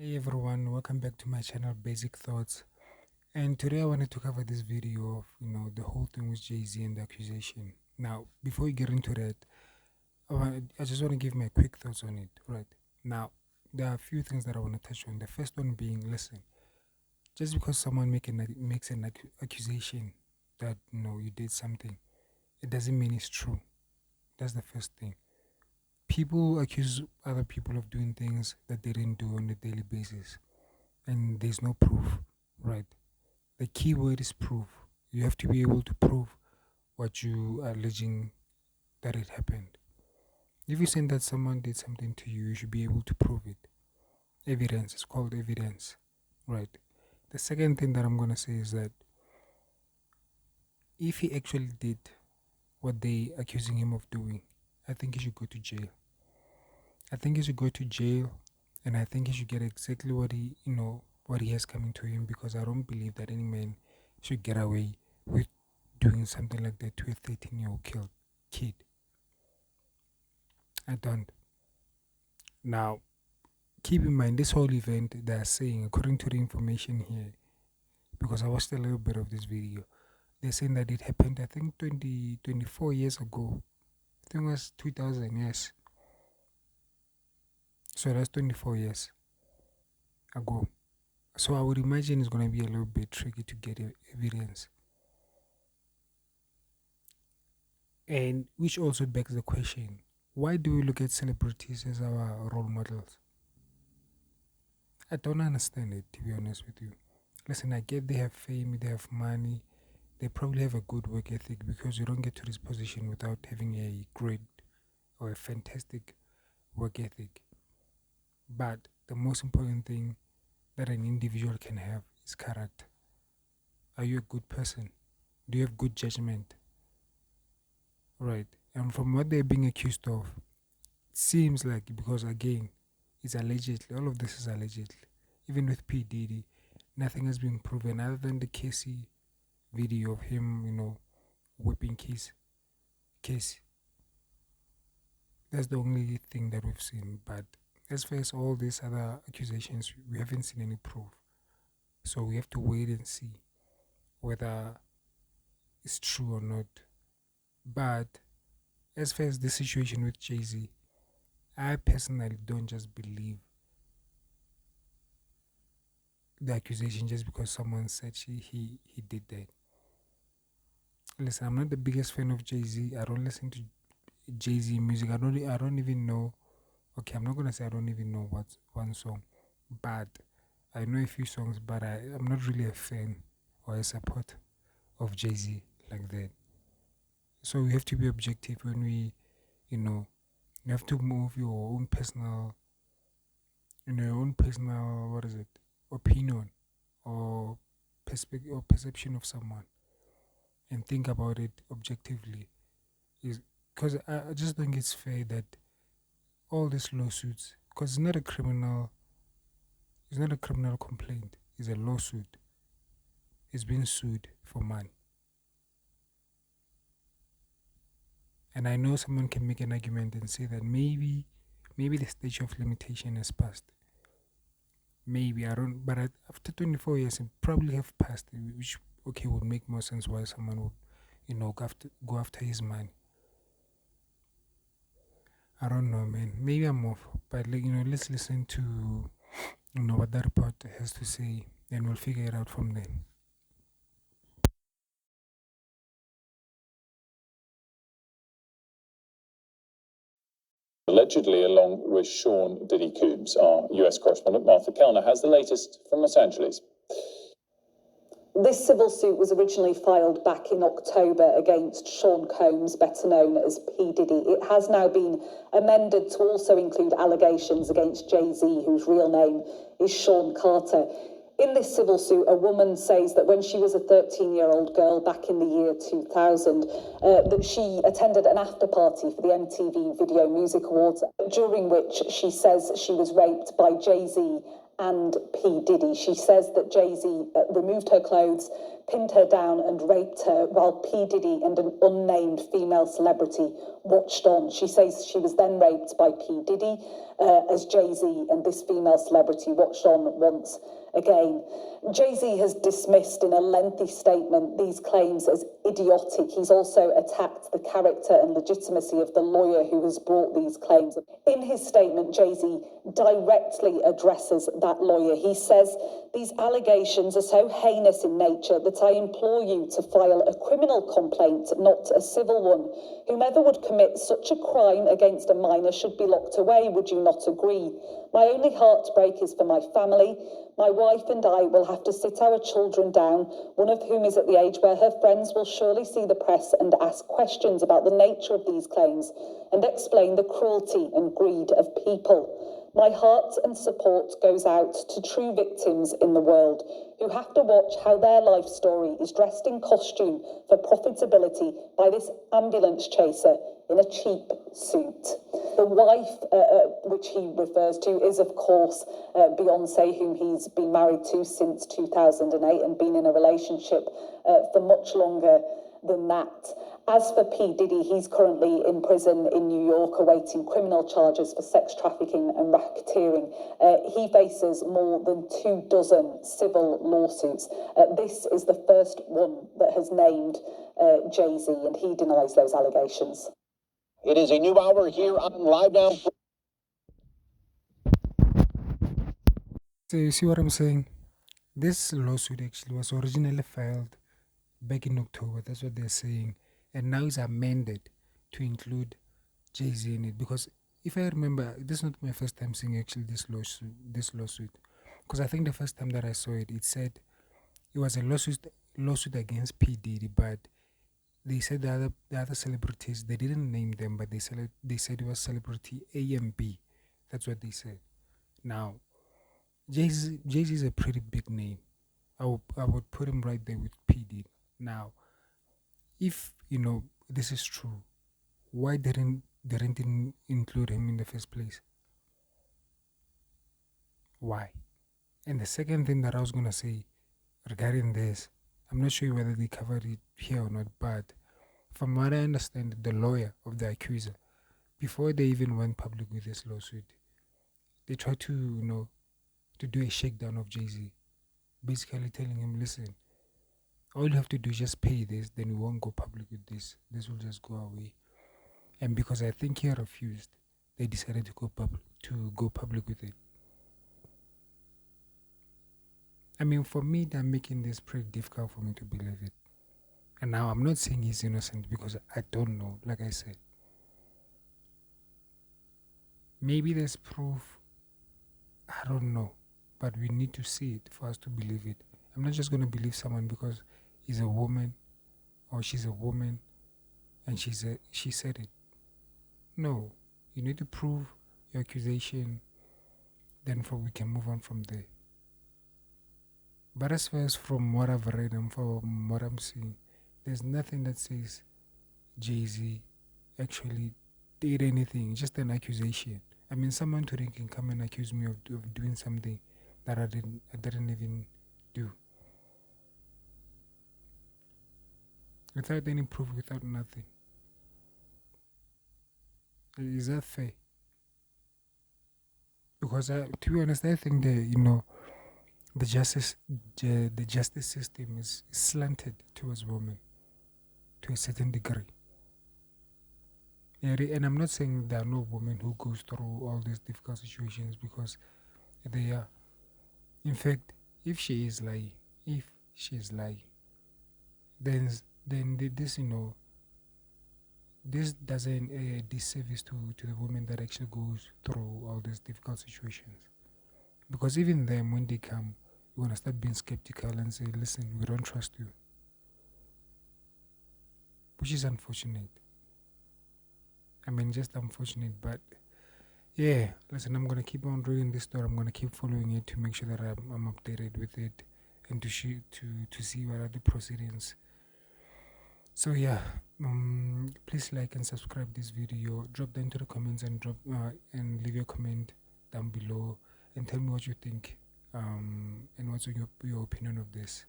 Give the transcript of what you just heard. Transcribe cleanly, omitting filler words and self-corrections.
Hey everyone, welcome back to my channel Basic Thoughts. And today I wanted to cover this video of the whole thing with Jay Z and the accusation. Now, before we get into that, I just want to give my quick thoughts on it. Right now, there are a few things that I want to touch on. The first one being, listen, just because someone makes an accusation that you did something, it doesn't mean it's true. That's the first thing. People accuse other people of doing things that they didn't do on a daily basis, and there's no proof, right? The key word is proof. You have to be able to prove what you are alleging that it happened. If you say that someone did something to you, you should be able to prove it. Evidence is called evidence, right? The second thing that I'm going to say is that if he actually did what they accusing him of doing, I think he should go to jail. I think he should go to jail, and I think he should get exactly what he has coming to him, because I don't believe that any man should get away with doing something like that to a 13-year-old kid. I don't. Now, keep in mind, this whole event, they are saying, according to the information here, because I watched a little bit of this video, they're saying that it happened, I think, 24 years ago. I think it was 2000, yes. So that's 24 years ago. So I would imagine it's going to be a little bit tricky to get evidence. And which also begs the question, why do we look at celebrities as our role models? I don't understand it, to be honest with you. Listen, I get they have fame, they have money, they probably have a good work ethic, because you don't get to this position without having a great or a fantastic work ethic. But the most important thing that an individual can have is character. Are you a good person? Do you have good judgment? Right. And from what they're being accused of, it seems like, because again, it's allegedly, all of this is allegedly. Even with P. Diddy, nothing has been proven other than the Casey video of him, whipping Casey. That's the only thing that we've seen. But as far as all these other accusations, we haven't seen any proof. So we have to wait and see whether it's true or not. But as far as the situation with Jay Z, I personally don't just believe the accusation just because someone said he did that. Listen, I'm not the biggest fan of Jay Z. I don't listen to Jay Z music. I don't even know. Okay, I'm not gonna say I don't even know what's one song, but I know a few songs. But I'm not really a fan or a support of Jay Z like that. So we have to be objective when you have to move your own personal, what is it, opinion or perspective or perception of someone, and think about it objectively. Is because I just think it's fair that all these lawsuits, because it's not a criminal complaint, it's a lawsuit. It's been sued for money. And I know someone can make an argument and say that maybe the stage of limitation has passed. Maybe, I don't, but after 24 years, it probably have passed, which, okay, would make more sense why someone would, go after his money. I don't know, man. Maybe I'm off, but let's listen to what that report has to say, and we'll figure it out from there. Allegedly, along with Sean Diddy Coombs, our US correspondent Martha Kellner has the latest from Los Angeles. This civil suit was originally filed back in October against Sean Combs, better known as P. Diddy. It has now been amended to also include allegations against Jay Z, whose real name is Sean Carter. In this civil suit, a woman says that when she was a 13-year-old girl back in the year 2000, that she attended an after party for the MTV Video Music Awards, during which she says she was raped by Jay Z and P. Diddy. She says that Jay Z removed her clothes, pinned her down and raped her while P. Diddy and an unnamed female celebrity watched on. She says she was then raped by P. Diddy as Jay Z and this female celebrity watched on once again. Jay Z has dismissed in a lengthy statement these claims as idiotic. He's also attacked the character and legitimacy of the lawyer who has brought these claims. In his statement, Jay Z directly addresses that lawyer. He says, "These allegations are so heinous in nature that I implore you to file a criminal complaint, not a civil one. Whomever would commit such a crime against a minor should be locked away. Would you not agree? My only heartbreak is for my family. My wife and I will have to sit our children down, one of whom is at the age where her friends will surely see the press and ask questions about the nature of these claims and explain the cruelty and greed of people. My heart and support goes out to true victims in the world who have to watch how their life story is dressed in costume for profitability by this ambulance chaser in a cheap suit." The wife, which he refers to, is of course Beyonce, whom he's been married to since 2008 and been in a relationship for much longer than that. As for P. Diddy, he's currently in prison in New York awaiting criminal charges for sex trafficking and racketeering. He faces more than 24 civil lawsuits. This is the first one that has named Jay Z, and he denies those allegations. It is a new hour here on Live Now. So you see what I'm saying? This lawsuit actually was originally filed back in October. That's what they're saying. And now it's amended to include Jay Z in it. Because if I remember, this is not my first time seeing actually this lawsuit. Because I think the first time that I saw it, it said it was a lawsuit against P. Diddy, but they said the other celebrities, they didn't name them, but they said it was celebrity A and B. That's what they said. Now, Jay-Z is a pretty big name. I would put him right there with P. Diddy. Now, if, this is true, why didn't include him in the first place? Why? And the second thing that I was going to say regarding this, I'm not sure whether they covered it here or not, but from what I understand, the lawyer of the accuser, before they even went public with this lawsuit, they tried to, to do a shakedown of Jay Z, basically telling him, listen, all you have to do is just pay this, then we won't go public with this. This will just go away. And because I think he refused, they decided to go public with it. I mean, for me, they're making this pretty difficult for me to believe it. And now I'm not saying he's innocent because I don't know, like I said. Maybe there's proof. I don't know. But we need to see it for us to believe it. I'm not just going to believe someone because he's a woman or she's a woman and she said it. No. You need to prove your accusation, then we can move on from there. But as far as from what I've read and from what I'm seeing, there's nothing that says Jay Z actually did anything, just an accusation. I mean, someone today can come and accuse me of doing something that I didn't even do. Without any proof, without nothing. Is that fair? Because to be honest, I think that, the justice system is slanted towards women to a certain degree. And I'm not saying there are no women who goes through all these difficult situations, because they are. In fact, if she is lying, then this this doesn't disservice to the women that actually goes through all these difficult situations. Because even them, when they come, you want to start being skeptical and say, listen, we don't trust you. Which is unfortunate. I mean, just unfortunate, but yeah, listen, I'm going to keep on reading this story. I'm going to keep following it to make sure that I'm updated with it and to see what are the proceedings. So yeah, please like and subscribe this video. Drop down to the comments and and leave your comment down below and tell me what you think and what's your opinion of this.